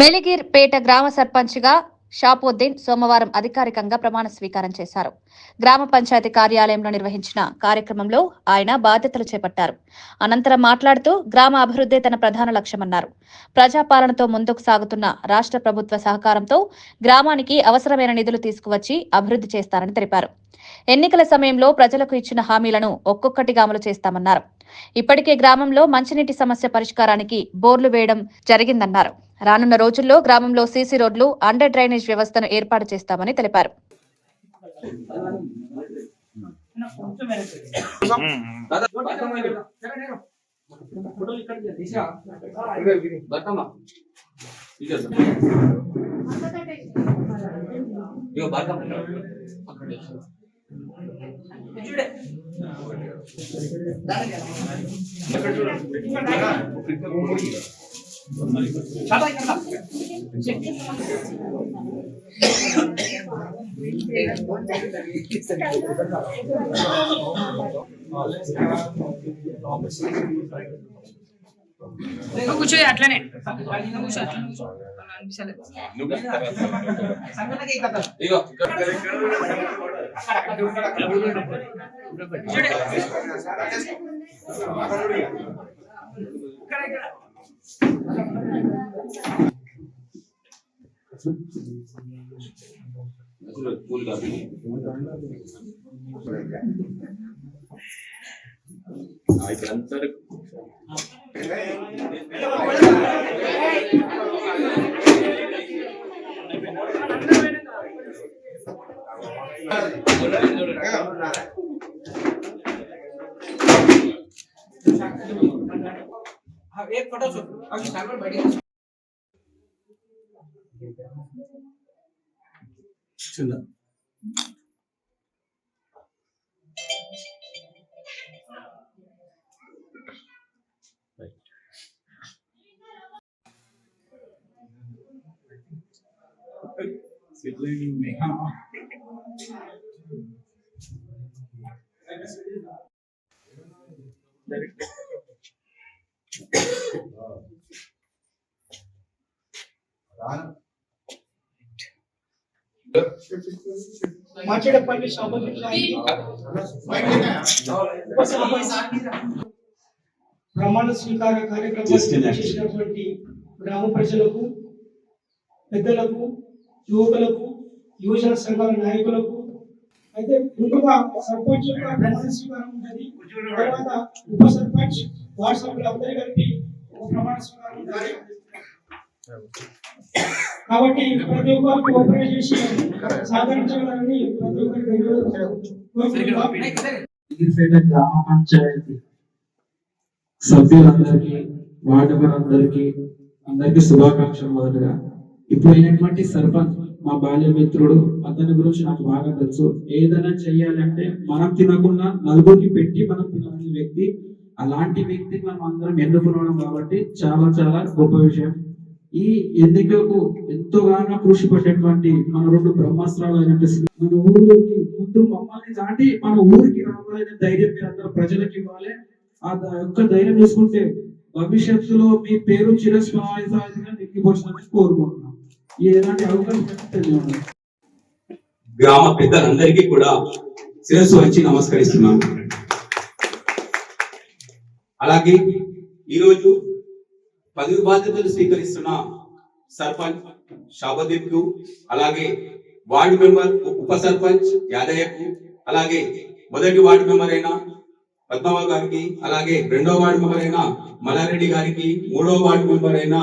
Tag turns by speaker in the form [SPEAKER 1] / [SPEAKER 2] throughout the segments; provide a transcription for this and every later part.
[SPEAKER 1] మెలిగిర్ పేట గ్రామ సర్పంచ్గా షాపుద్దీన్ సోమవారం అధికారికంగా ప్రమాణ స్వీకారం చేశారు. గ్రామ పంచాయతీ కార్యాలయంలో నిర్వహించిన కార్యక్రమంలో ఆయన బాధ్యతలు చేపట్టారు. అనంతరం మాట్లాడుతూ గ్రామ అభివృద్ధి తన ప్రధాన లక్ష్యమన్నారు. ప్రజాపాలనతో ముందుకు సాగుతున్న రాష్ట్ర ప్రభుత్వ సహకారంతో గ్రామానికి అవసరమైన నిధులు తీసుకువచ్చి అభివృద్ధి చేస్తారని తెలిపారు. ఎన్నికల సమయంలో ప్రజలకు ఇచ్చిన హామీలను ఒక్కొక్కటిగా అమలు చేస్తామన్నారు. ఇప్పటికే గ్రామంలో మంచినీటి సమస్య పరిష్కారానికి బోర్లు వేయడం జరిగిందన్నారు. రానున్న రోజుల్లో గ్రామంలో సీసీ రోడ్లు, అండర్ డ్రైనేజ్ వ్యవస్థను ఏర్పాటు చేస్తామని తెలిపారు.
[SPEAKER 2] కూర్చో అట్లనే एक फोटो
[SPEAKER 3] चला
[SPEAKER 4] మాచేడపల్లి షాపుద్దీన్ ప్రమాణ స్వీకార కార్యక్రమాన్ని చేసినటువంటి గ్రామ ప్రజలకు, పెద్దలకు, యువకులకు, యువజన సంఘాల నాయకులకు అయితే ముందుగా సర్పంచ్ యొక్క ప్రమాణ స్వీకారం ఉంటుంది. తర్వాత ఉప సర్పంచ్, వార్డు సభ్యులు అందరూ కలిపి ఒక ప్రమాణ స్వీకారం ఉంటుంది. కాబట్టి ప్రతి ఒక్కరు కోఆపరేట్ చేసి సాధించాలని ప్రతి
[SPEAKER 3] ఒక్కరు గ్రామ పంచాయతీ సభ్యులందరికీ, వార్డు మెంబర్లందరికీ అందరికీ శుభాకాంక్షలు. మొదటగా ఇప్పుడు అయినటువంటి సర్పంచ్ మా బాల్య మిత్రుడు, అతని గురించి నాకు బాగా తెలుసు. ఏదైనా చెయ్యాలంటే మనం తినకుండా నలుగురికి పెట్టి మనం తినాలని వ్యక్తి, అలాంటి వ్యక్తి మనం అందరం ఎన్నుకున్నాం కాబట్టి చాలా చాలా గొప్ప విషయం. ఈ ఎన్నికకు ఎంతోగానో కృషి పడ్డటువంటి మన రెండు బ్రహ్మాస్త్రాలు అయినట్టు మన ఊరిలోకి ముందు మమ్మల్ని దాటి మన ఊరికి రావాలనే ధైర్యం మీరు అందరూ ప్రజలకు ఇవ్వాలి. ఆ యొక్క ధైర్యం తీసుకుంటే భవిష్యత్తులో మీ పేరు చిరస్థాయిగా నెక్కిపోతుందని కోరుకుంటున్నాం. ఎలాంటి అవకాశం
[SPEAKER 5] గ్రామ పెద్దలందరికీ కూడా శిరస్సు వచ్చి నమస్కరిస్తున్నాం. అలాగే ఈరోజు పదవి బాధ్యతలు స్వీకరిస్తున్న సర్పంచ్ షాబుద్దీన్కు, అలాగే వార్డు మెంబర్ ఉప సర్పంచ్ యాదయ్యకు, అలాగే మొదటి వార్డు మెంబర్ అయిన పద్మవ గారికి, అలాగే రెండో వార్డు మెంబర్ అయిన మల్లారెడ్డి గారికి, మూడో వార్డు మెంబర్ అయిన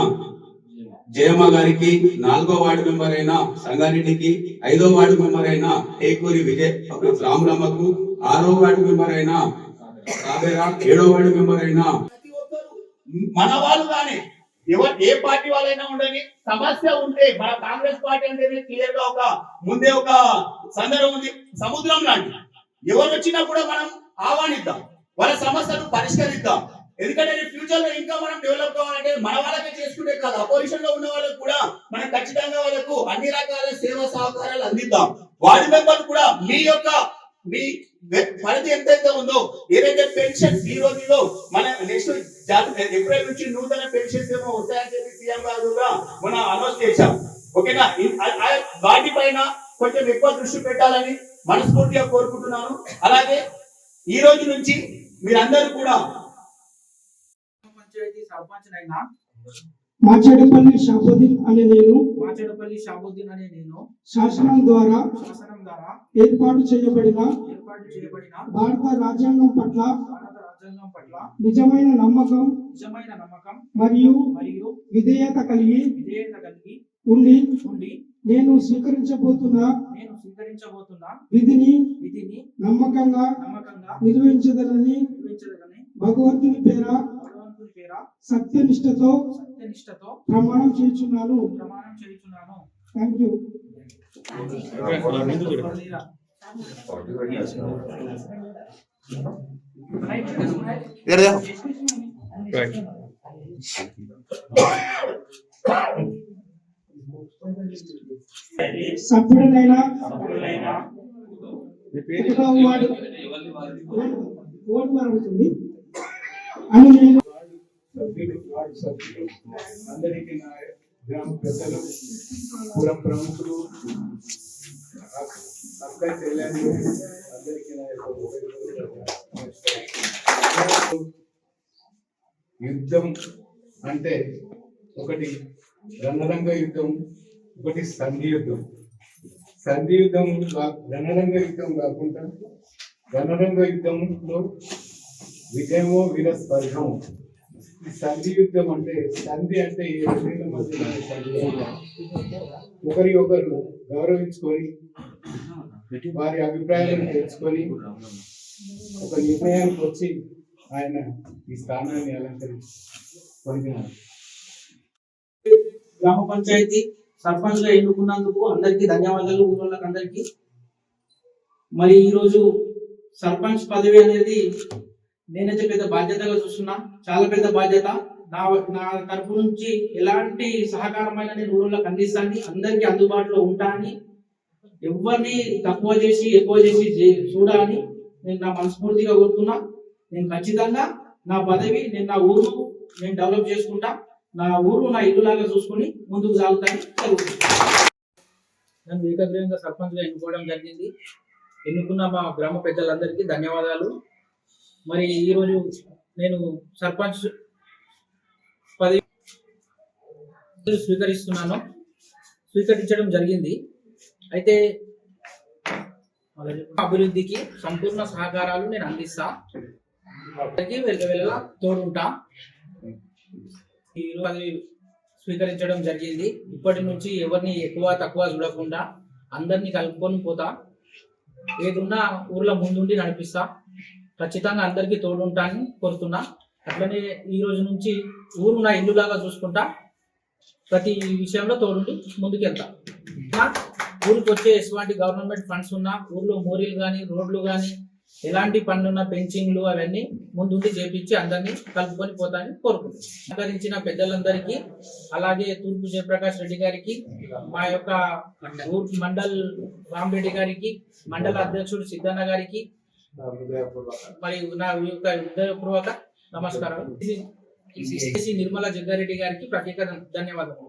[SPEAKER 5] జయమ్మ గారికి, నాలుగో వార్డు మెంబర్ అయిన సంగారెడ్డికి, ఐదో వార్డు మెంబర్ అయిన ఏకూరి విజయ్ రాములమ్మకు, ఆరో వార్డు మెంబర్ అయిన కావేరా, ఏడో వార్డు మెంబర్ అయిన
[SPEAKER 4] మన వాళ్ళు కానీ ఏ పార్టీ వాళ్ళైనా ఉండని సమస్య ఉంటే మన కాంగ్రెస్ పార్టీ అంటే క్లియర్ గా ముందే ఒక సందర్భం ఉంది. సముద్రం లాంటి ఎవరు వచ్చినా కూడా మనం ఆహ్వానిద్దాం, వాళ్ళ సమస్యలు పరిష్కరిద్దాం. ఎందుకంటే ఫ్యూచర్ లో ఇంకా మనం డెవలప్ కావాలంటే మన వాళ్ళకే చేసుకుంటే కాదు, అపోజిషన్ లో ఉన్న వాళ్ళకు కూడా మనం ఖచ్చితంగా వాళ్ళకు అన్ని రకాల సేవా సహకారాలు అందిద్దాం. వార్డు మెంబర్లు కూడా మీ పరిధి ఎంతైతే ఉందో, ఏదైతే పెన్షన్ ఈ రోజుల్లో మన నెక్స్ట్ ఏప్రిల్ నుంచి నూతన పెన్షన్స్ ఏమో వస్తాయని చెప్పి సీఎం గారు మన అనౌన్స్ అనౌన్స్ చేశాం. ఓకేనా? వాటిపైన కొంచెం ఎక్కువ దృష్టి పెట్టాలని మనస్ఫూర్తిగా కోరుకుంటున్నాను. అలాగే ఈ రోజు నుంచి మీరందరూ కూడా
[SPEAKER 2] పంచాయతీ సర్పంచ్ అయినా
[SPEAKER 3] మాచేడుపల్లి షాబుద్దీన్ అనే నేను
[SPEAKER 2] మాచేడుపల్లి షాబుద్దీన్ అనే నేను
[SPEAKER 3] శాసనం ద్వారా ఏర్పాటు చేయబడిన భారత రాజ్యాంగం పట్ల నిజమైన నమ్మకం మరియు విధేయత కలిగి ఉండి నేను స్వీకరించబోతున్న విధిని నమ్మకంగా నిర్వహించదనని భగవంతుని పేర సత్యనిష్టతో ప్రమాణం చేయుచున్నాను. Thank you. సభ్యుడైన ఓటు మరుగుతుంది అని నేను
[SPEAKER 6] అందరికీ నా గ్రామ పెద్దలు, పురం ప్రముఖులు, అక్క చెల్లెలు అందరికీ నా యుద్ధం అంటే ఒకటి రణరంగ యుద్ధం, ఒకటి సంధి యుద్ధం. సంధి యుద్ధం రణరంగ యుద్ధం కాకుండా రణరంగ యుద్ధంలో విజయమో వీర స్వర్గము. ఈ సంధి యుద్ధం అంటే సంధి అంటే ఈ రెండేళ్ల మధ్య ఒకరి ఒకరు గౌరవించుకొని వారి అభిప్రాయాలను తెలుసుకొని ఒక నిర్ణయానికి వచ్చి ఆయన ఈ స్థానాన్ని అలంకరించారు.
[SPEAKER 2] గ్రామ పంచాయతీ సర్పంచ్ గా ఎన్నుకున్నందుకు అందరికీ ధన్యవాదాలు. ఊళ్ళకి అందరికీ. మరి ఈరోజు సర్పంచ్ పదవి అనేది నేనైతే పెద్ద బాధ్యతగా చూస్తున్నా. చాలా పెద్ద బాధ్యత. నా తరపు నుంచి ఎలాంటి సహకారమైన నేను ఊళ్ళకి అందిస్తాను, అందరికీ అందుబాటులో ఉంటా అని, ఎవరిని తక్కువ చేసి ఎక్కువ చేసి చూడాలని నేను నా మనస్ఫూర్తిగా కోరుతున్నా. నేను ఖచ్చితంగా నా పదవి, నేను నా ఊరు నేను డెవలప్ చేసుకుంటా. నా ఊరు నా ఇల్లులాగా చూసుకుని ముందుకు సాగుతాను. నన్ను ఏకగ్రీవంగా సర్పంచ్గా ఎన్నుకోవడం జరిగింది. ఎన్నుకున్న మా గ్రామ పెద్దలందరికీ ధన్యవాదాలు. మరి ఈరోజు నేను సర్పంచ్ పదవి స్వీకరించడం జరిగింది. అయితే అభివృద్ధికి సంపూర్ణ సహకారాలు నేను అందిస్తా, వెళ్ళ తోడుంటా. ఈ పదవి స్వీకరించడం జరిగింది. ఇప్పటి నుంచి ఎవరిని ఎక్కువ తక్కువ చూడకుండా అందరినీ కలుపుకొని పోతా. ఏదున్నా ఊర్లో ముందుండి నడిపిస్తా. ఖచ్చితంగా అందరికీ తోడుంటానని కోరుతున్నా. అట్లనే ఈ రోజు నుంచి ఊరు నా ఇల్లులాగా చూసుకుంటా. ప్రతి విషయంలో తోడుండి ముందుకెళ్తా. ఊరికి వచ్చే ఎటువంటి గవర్నమెంట్ ఫండ్స్ ఉన్నా, ఊర్లో మోరీలు కానీ రోడ్లు కానీ ఎలాంటి పనులున్నా పెన్షన్లు అవన్నీ ముందుండి చేపించి అందరినీ కలుపుకొని పోతానని కోరుకుంటున్నాను. సహకరించిన పెద్దలందరికీ, అలాగే తూర్పు జయప్రకాష్ రెడ్డి గారికి, మా యొక్క మండల్ రామరెడ్డి గారికి, మండల అధ్యక్షుడు సిద్ధన్న గారికి మరి నా యొక్క హృదయపూర్వక నమస్కారాలు. నిర్మలా జగ్గారెడ్డి గారికి ప్రత్యేక ధన్యవాదాలు.